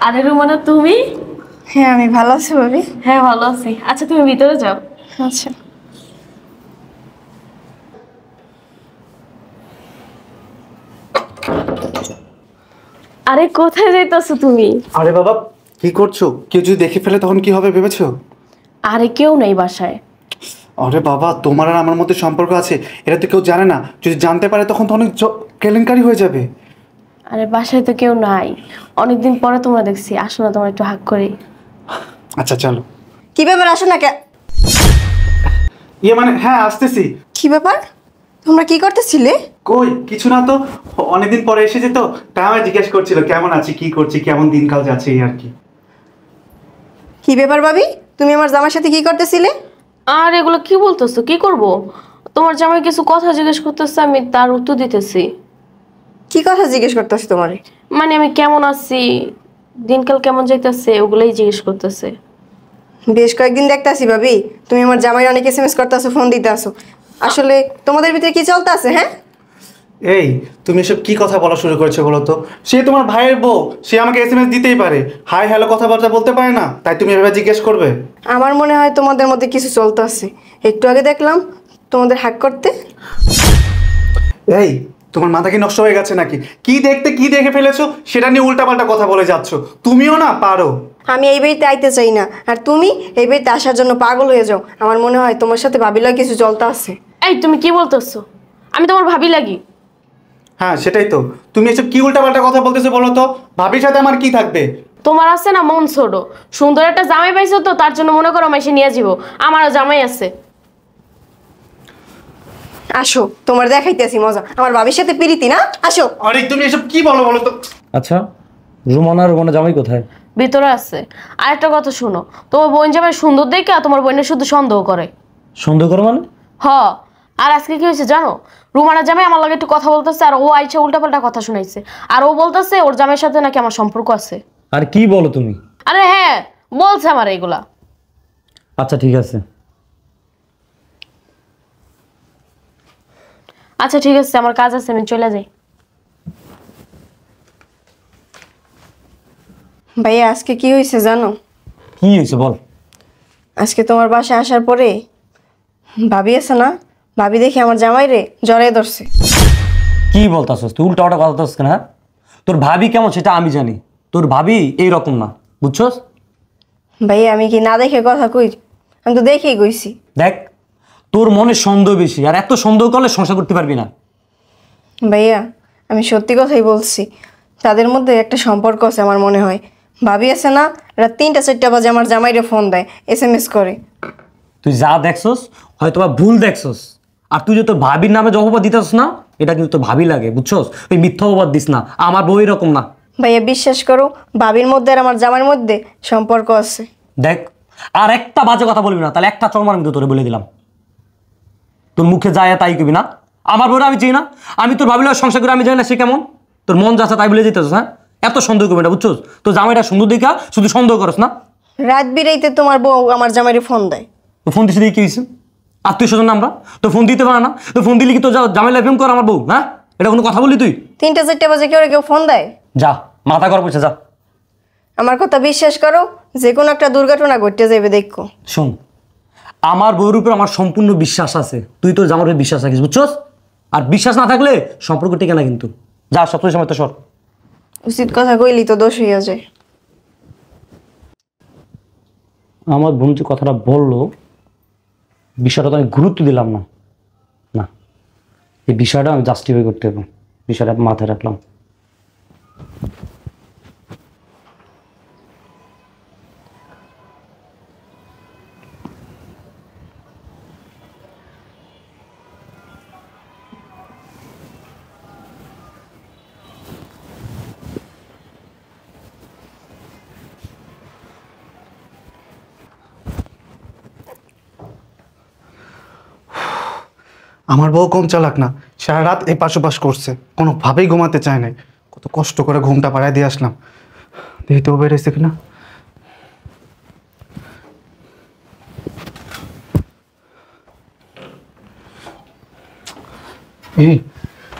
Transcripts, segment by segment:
আরে রুমানা তুমি? হ্যাঁ আমি ভালো আছি ভাবি। হ্যাঁ ভালো আছি। আচ্ছা তুমি ভিতরে যাও। আচ্ছা। আরে কোথায় যাইতাছো তুমি? আরে বাবা, কি করছো? কেউ যদি দেখে ফেলে তখন কি হবে ভেবেছো? আরে কেউ নেই বাসায়। আরে বাবা, তোমার আর আমার মধ্যে সম্পর্ক আছে, এটা তো কেউ জানে না। যদি জানতে পারে তখন তো অনেক কেলেঙ্কারি হয়ে যাবে। আরে বাসায় তো কেউ নাই, অনেকদিন পরে তোমরা দেখছি। আসো না তোমরা একটু হাগ করি। আচ্ছা চলো। কি ব্যাপার, আসো না ইয়ে মানে হ্যাঁ আসতেছি। কি ব্যাপার, তোমরা কি করতেছিলে? কই কিছু না তো, অনেকদিন পরে এসেছে তো, তাই আমায় জিজ্ঞেস করছিল কেমন আছি, কি করছি, কেমন দিনকাল যাচ্ছে এই আর কি। কি ব্যাপার ভাবি, তুমি আমার জামার সাথে কি করতেছিলে? আর এগুলো কি বলতেছো? কি করব? তোমার জামাই কিছু কথা জিজ্ঞেস করতেছে, আমি তার উত্তর দিতেছি। কি কথা জিজ্ঞেস করতেছি তোমারে? মানে আমি কেমন আছি, দিনকাল কেমন যাইতেছে, ওগুলাই জিজ্ঞেস করতেছে। বেশ কয়েকদিন দেখতাছি ভাবি, তুমি আমার জামাই অনেক এসএমএস করতেছো, ফোন দিতে আসো। আসলে তোমাদের ভিতরে কি চলতে আছে? হ্যাঁ এই তুমি এসব কি কথা বলা শুরু করেছো বলো তো? সে তোমার ভাইয়ের বউ, সে আমাকে এসএমএস দিতেই পারে, হাই হ্যালো কথাবার্তা বলতে পারে না, তাই তুমি এভাবে জিজ্ঞেস করবে? আমার মনে হয় তোমাদের মধ্যে কিছু চলতে আছে। একটু আগে দেখলাম তোমাদের হাক করতে। এই তোমার মাথা কি নষ্ট হয়ে গেছে নাকি? কি দেখতে কি দেখে ফেলেছো সেটা নিয়ে উল্টাপাল্টা কথা বলে যাচ্ছ। তুমিও না পারো। আমি এই বাড়িতে আইতে চাই না, আর তুমি এই বাড়িতে আসার জন্য পাগল হয়ে যাও। আমার মনে হয় তোমার সাথে ভাবিলার কিছু চলতে আছে। এই তুমি কি বলতেছো? আমি তোমার ভাবি লাগি? হ্যাঁ সেটাই তো, তুমি এসব কি উল্টাপাল্টা কথা বলতেছো বলো তো? ভাবির সাথে আমার কি থাকবে? তোমার আছে না মন ছোট, সুন্দর একটা জামাই পাইছো তো তার জন্য মনে করো মাইসে নিয়ে যাবো। আমারও জামাই আছে। আসো, তোমার দেখাইতেছি মজা, আমার ভাবির সাথে প্রীতি না। আসো। আরে তুমি এসব কি বলো বলো তো? আচ্ছা, রুমানা জামাই কোথায়? ভিতরে আছে। আর একটা কথা শুনো, তোমার বোন জামাই সুন্দর দেখে তোমার বোনের শুধু সন্দেহ করে। সন্দেহ করো মানে? হ। আর আজকে কি হয়েছে জানো? রুমানা জামাই আমার লাগে একটু কথা বলতেছে, আর ও আইসা উল্টাপাল্টা কথা শুনাইছে। আর ও বলতেছে ওর জামাইয়ের সাথে নাকি আমার সম্পর্ক আছে। আর কি বলো তুমি? আরে হ্যাঁ, বলছে আমার এগুলা। আচ্ছা ঠিক আছে। আচ্ছা ঠিক আছে, আমার কাজ আছে, আমি চলে যাই। ভাইয়া আজকে কি হয়েছে জানো? কি হয়েছে বল। আজকে তোমার বাসায় আসার পরে ভাবি আছে না, ভাবি দেখি আমার জামাই রে জড়াই ধরছে। কি বলতাছস তুই? উল্টা কথা বলতাছস কেন? হ্যাঁ, তোর ভাবি কেমন সেটা আমি জানি। তোর ভাবি এইরকম না, বুঝছস? ভাইয়া আমি কি না দেখে কথা কই? আমি তো দেখেই কইছি। দেখ, তোর মনে সন্দেহ বেশি, আর এত সন্দেহ করলে সংসার করতে পারবি না। ভাইয়া আমি সত্যি কথাই বলছি, তাদের মধ্যে একটা সম্পর্ক আছে আমার মনে হয়। ভাবি আছে না, রাত 3টা 4টা বাজে আমার জামাইরে ফোন দেয়, এসএমএস করে। তুই যা দেখছস হয়তো বা ভুল দেখছস। আর তুই যে তোর ভাবির নামে যে অপবাদ দিতেছস না, এটা কিন্তু তোর ভাবি লাগে, বুঝছস? ওই মিথ্যা অপবাদ দিস না, আমার বউ এরকম না। ভাইয়া বিশ্বাস করো, ভাবির মধ্যে আর আমার জামাইয়ের মধ্যে সম্পর্ক আছে। দেখ, আর একটা বাজে কথা বলবি না, তাহলে একটা চরমার কিন্তু তোরে বলে দিলাম। তোর মুখে যায় তাই কবি না। আমার বউরা আমি চিনি না? আমি তোর ভাবিলে সংসার করে আমি জানি না সে কেমন? তোর মন যাচ্ছে তাই বলে দিতেছ? হ্যাঁ, এত সন্দেহ করবি না, বুঝছস? তোর জামাইটা সুন্দর দেখা শুধু সন্দেহ করস না। রাত বিরাইতে তোমার বউ আমার জামাইরে ফোন দেয়। তো ফোন দিতে দিয়ে কি হয়েছে? আত্মীয় স্বজন আমরা তো ফোন দিতে পারে না? তো ফোন দিলে কি তোর জামাইলা ফোন কর আমার বউ? হ্যাঁ, এটা কোনো কথা বললি তুই? 3টা 4টা বাজে কেউ ফোন দেয়? যা মাথা কর পয়সা যা। আমার কথা বিশ্বাস করো, যে কোনো একটা দুর্ঘটনা ঘটতে যাবে দেখো। শোন, আমার বউর উপর আমার সম্পূর্ণ বিশ্বাস আছে, তুই তোর জামার উপর বিশ্বাস রাখিস, বুঝছস? আর বিশ্বাস না থাকলে সম্পর্ক টেকে না কিন্তু। যা সব সময় তো সর। উচিত কথা কইলি তো দোষ হইয়া যায়। আমার বোন যে কথাটা বললো, বিষয়টা তো আমি গুরুত্ব দিলাম না। না, এই বিষয়টা আমি জাস্টিফাই করতে হবে, বিষয়টা মাথায় রাখলাম। আমার বউ কম চালাক না, সারা রাত এই পাশ ওপাশ করছে, কোনোভাবেই ঘুমাতে চায় নাই। কত কষ্ট করে ঘুমটা পাড়ায় দিয়ে আসলাম, দেখি তো বেড়েছে কিনা। এই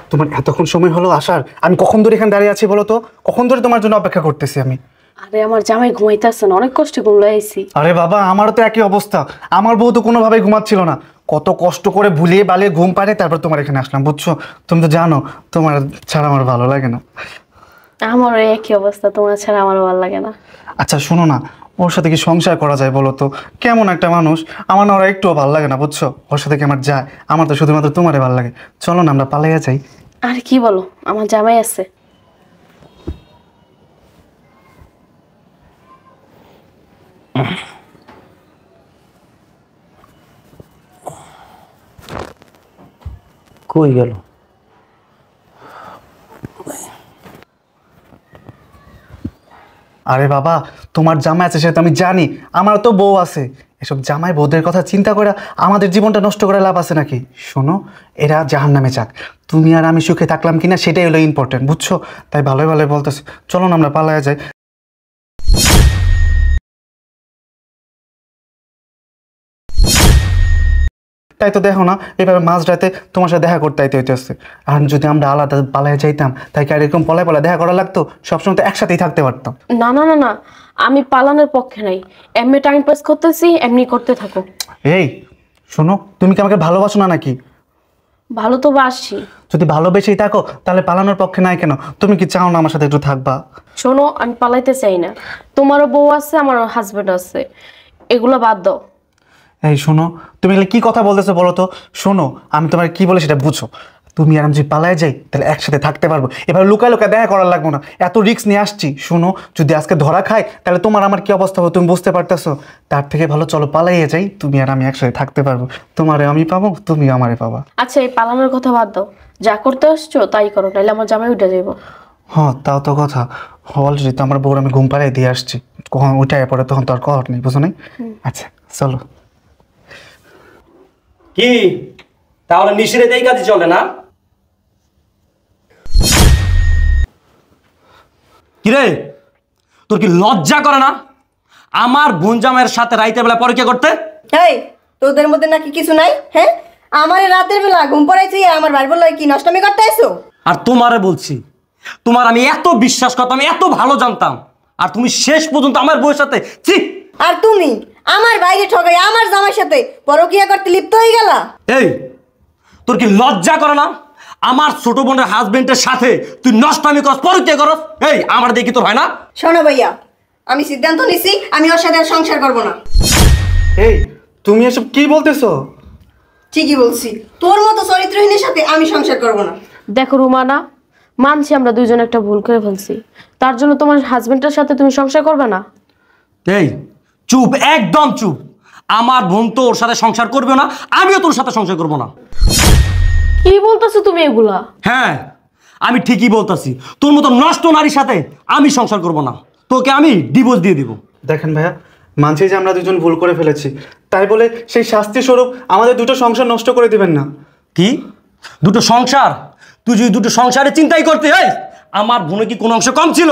তোমার এতক্ষণ সময় হলো আসার, আমি কখন ধরে এখানে দাঁড়িয়ে আছি বলো তো? কখন ধরে তোমার জন্য অপেক্ষা করতেছি আমি? আরে আমার জামাই ঘুমাইতেছে না, অনেক কষ্ট ঘুমলো আইছি। আরে বাবা, আমারও তো একই অবস্থা। আমার বউ তো কোনোভাবেই ঘুমাচ্ছিল না, কত কষ্ট করে ভুলিয়ে বালিয়ে ঘুম পাড়ে তারপর তোমার এখানে আসলাম, বুঝছো? তুমি তো জানো তোমার ছাড়া আমার ভালো লাগে না। আমারও একই অবস্থা, তোমার ছাড়া আমারও ভালো লাগে না। আচ্ছা শোনো না, ওর সাথে কি সংসার করা যায় বলো তো? কেমন একটা মানুষ, আমার না ওরা একটুও ভালো লাগে না, বুঝছো? ওর সাথে কি আমার যায়? আমার তো শুধুমাত্র তোমারে ভালো লাগে। চলো না আমরা পালাইয়া যাই। আর কি বলো, আমার জামাই আছে। কই গেল? আরে বাবা, তোমার জামাই আছে সেটা তো আমি জানি, আমার তো বউ আছে। এসব জামাই বউদের কথা চিন্তা করে আমাদের জীবনটা নষ্ট করে লাভ আছে নাকি? শোনো, এরা জাহান্নামে যাক, তুমি আর আমি সুখে থাকলাম কিনা সেটাই হলো ইম্পর্টেন্ট, বুঝছো? তাই ভালোই ভালোই বলতেছি, চলো না আমরা পালাইয়া যাই। তাই তো দেখো না, এভাবে মাঝরাতে তোমার সাথে দেখা করতে আইতে হইতেছে। আর যদি আমরা আলাদা পালাইয়া যাইতাম, তাই কি আর এরকম পলায় পলায় দেখা করা লাগতো? সবসময় তো একসাথেই থাকতে পারতাম। না না না না, আমি পালানোর পক্ষে নাই। এমনি টাইম পাস করতেছি, এমনি করতে থাকো। এই শোনো, তুমি কি আমাকে ভালোবাসো না নাকি? ভালো তো বাসি। যদি ভালোবেসেই থাকো তাহলে পালানোর পক্ষে নাই কেন? তুমি কি চাও না আমার সাথে একটু থাকবা? শোনো, আমি পালাইতে চাই না। তোমারও বউ আছে, আমারও হাজবেন্ড আছে, এগুলো বাদ দাও। এই শোনো, তুমি এগুলো কি কথা বলতেছো বলো তো? শোনো, আমি তোমার কি বলে সেটা বুঝো। তুমি আর আমি যদি পালায় যাই তাহলে একসাথে থাকতে পারবো, এবার লুকায় লুকায় দেখা করার লাগবো না। এত রিস্ক নিয়ে আসছি, শোনো, যদি আজকে ধরা খাই তাহলে তোমার আমার কি অবস্থা হবে তুমি বুঝতে পারতেছো? তার থেকে ভালো চলো পালাইয়ে যাই, তুমি আর আমি একসাথে থাকতে পারবো। তোমারে আমি পাবো, তুমি আমারে পাবা। আচ্ছা, এই পালানোর কথা বাদ দাও, যা করতে আসছো তাই করো, নাহলে আমার জামাই উঠে যাইব। হ্যাঁ তাও তো কথা, অলরেডি তো আমার বউর আমি ঘুম পাড়াই দিয়ে আসছি, কখন উঠায় পড়ে তখন তো আর কর নেই, বুঝো নাই? আচ্ছা চলো। কি তাহলে নিশিরে এই কাজই চলে না? কিরে, তোর কি লজ্জা করে না আমার বোন জামাইয়ের সাথে রাইতের বেলা পরীক্ষা করতে? এই, তোদের মধ্যে নাকি কিছু নাই? হ্যাঁ, আমার রাতের বেলা ঘুম পড়াইছি, আমার ভাই বললো কি নষ্টমি করতে আইছো? আর তোমারে বলছি, তোমার আমি এত বিশ্বাস করতাম, এত ভালো জানতাম, আর তুমি শেষ পর্যন্ত আমার বউয়ের সাথে ছি! আর তুমি আমার বাইরে ঠকাই আমার জামাইর সাথে পরকিয়া করতে লিপ্ত হয়ে গেলা। এই, তোর কি লজ্জা করে না আমার ছোট বোনের হাজবেন্ডের সাথে তুই নষ্টামি করস, পরীক্ষা করস? এই, আমার দেখি তোর হয় না? শোনো ভাইয়া, আমি সিদ্ধান্ত নিছি আমি ওর সাথে আর সংসার করবো না। এই তুমি এসব কি বলতেছো? ঠিকই বলছি, তোর মতো চরিত্রহীনের সাথে আমি সংসার করবো না। দেখো রুমানা, মানছি আমরা দুইজন একটা ভুল করে ফেলছি, তার জন্য তোমার হাজবেন্ডের সাথে তুমি সংসার করবে না? এই চুপ, একদম চুপ। আমার বোন তো ওর সাথে সংসার করবে না, আমিও তোর সাথে সংসার করবো না। কি বলতেছো তুমি এগুলা? হ্যাঁ, আমি ঠিকই বলতাছি, তোর মতো নষ্ট নারীর সাথে আমি সংসার করব না, তোকে আমি ডিভোর্স দিয়ে দিব। দেখেন ভাইয়া, মানছি যে আমরা দুজন ভুল করে ফেলেছি, তাই বলে সেই শাস্তি স্বরূপ আমাদের দুটো সংসার নষ্ট করে দিবেন না। কি দুটো সংসার? তুই যদি দুটো সংসারে চিন্তাই করতে, এই আমার বোনে কি কোনো অংশ কম ছিল?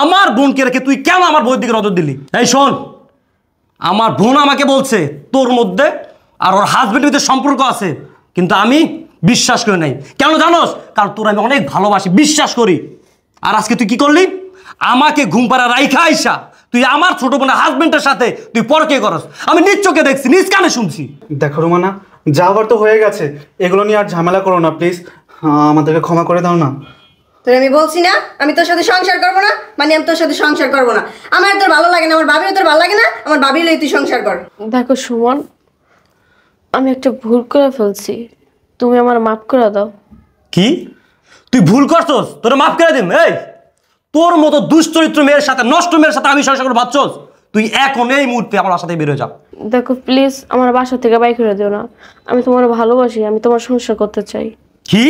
আমার বোনকে রেখে তুই কেন আমার বউয়ের দিকে নজর দিলি? এই শোন, আমার বোন আমাকে বলছে তোর মধ্যে আর ওর হাজবেন্ডের মধ্যে সম্পর্ক আছে, কিন্তু আমি বিশ্বাস করি নাই। কেন জানোস? কারণ তোর আমি অনেক ভালোবাসি, বিশ্বাস করি। আর আজকে তুই কি করলি? আমাকে ঘুম পাড়া রাইখা আইসা তুই আমার ছোট বোনের হাজবেন্ডের সাথে তুই পরকিয়া করস, আমি নিজ চোখে দেখছি, নিজ কানে শুনছি। দেখো রুমানা, যা হবার তো হয়ে গেছে, এগুলো নিয়ে আর ঝামেলা করো না প্লিজ, আমাদেরকে ক্ষমা করে দাও না। তোর আমি বলছি না আমি তোর সাথে সংসার করবো না, মানে আমি তোর সাথে সংসার করবো না। আমার তোর ভালো লাগে না, আমার ভাবিও তোর ভালো লাগে না, আমার ভাবির লই তুই সংসার কর। দেখো সুমন, আমি একটা ভুল করে ফেলছি, তুমি আমার মাফ করে দাও। কি তুই ভুল করছস? তোর মাফ করে দিম? এই তোর মতো দুশ্চরিত্র মেয়ের সাথে, নষ্ট মেয়ের সাথে আমি সংসার করে ভাবছস? তুই এখন এই মুহূর্তে আমার সাথে বের হয়ে যা। দেখো প্লিজ, আমার বাসা থেকে বাইক করে দিও না, আমি তোমার ভালোবাসি, আমি তোমার সংসার করতে চাই। কি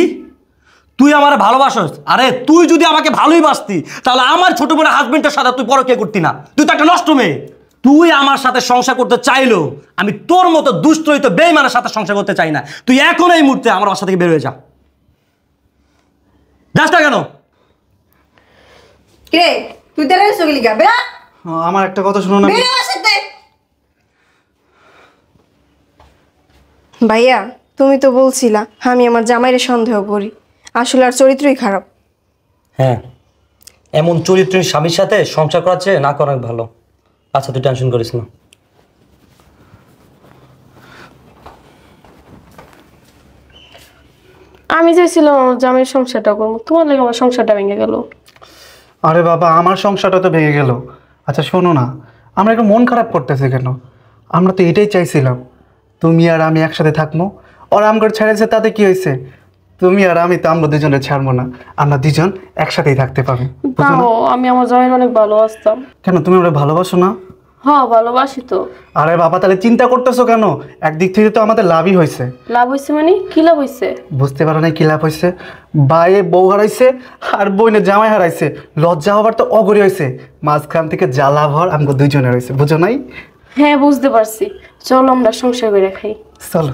তুই আমার ভালোবাসস? আরে তুই যদি আমাকে ভালোই বাসতি তাহলে আমার ছোট বোনের হাজবেন্ডের সাথে তুই পরকিয়া করতি না। তুই তো একটা নষ্ট মেয়ে। তুই আমার সাথে সংসার করতে চাইলো, আমি তোর মতো দুশ্চরিত্র বেঈমানের সাথে সংসার করতে চাই না। তুই এখন এই মুহূর্তে আমার বাসা থেকে বের হয়ে যা। যাস না কেন? কে তুই তার চলে গা বেড়া, আমার একটা কথা শুনো না। বেড়া আমার সাথে। ভাইয়া, তুমি তো বলছিলা আমি আমার জামাইরে সন্দেহ করি, আসলে আর চরিত্রই খারাপ। হ্যাঁ, এমন চরিত্রের স্বামীর সাথে সংসার করার চেয়ে না করা ভালো। আচ্ছা তুই টেনশন করিস না। আমি চাইছিলাম আমার জামাইয়ের সংসারটা করবো, তোমার লাগে আমার সংসারটা ভেঙে গেল। আরে বাবা, আমার সংসারটা তো ভেঙে গেল। আচ্ছা শোনো না, আমরা একটু মন খারাপ করতেছি কেন? আমরা তো এটাই চাইছিলাম তুমি আর আমি একসাথে থাকবো। আর আমগর ছেড়েছে তাতে কি হয়েছে? তুমি আর আমি তো আমরা দুজনে ছাড়বো না, আমরা দুজন একসাথেই থাকতে পারবো। বুঝো না? তাও আমি আমার জামাইয়ের অনেক ভালোবাসতাম। কেন তুমি আমরা ভালোবাসো না? হ্যাঁ ভালোবাসি তো। আরে বাবা, তাহলে চিন্তা করতেছো কেন? একদিক থেকে তো আমাদের লাভই হয়েছে। লাভ হয়েছে মানে কি লাভ হয়েছে? বুঝতে পারো না কি লাভ হয়েছে? বাইয়ে বউ হারাইছে আর বইনে জামাই হারাইছে, লজ্জা হবার তো অগরি হয়েছে, মাঝখান থেকে জ্বালা ভর আমাকে দুইজনের হয়েছে। বুঝো নাই? হ্যাঁ বুঝতে পারছি, চলো আমরা সংসার করে খাই। চলো।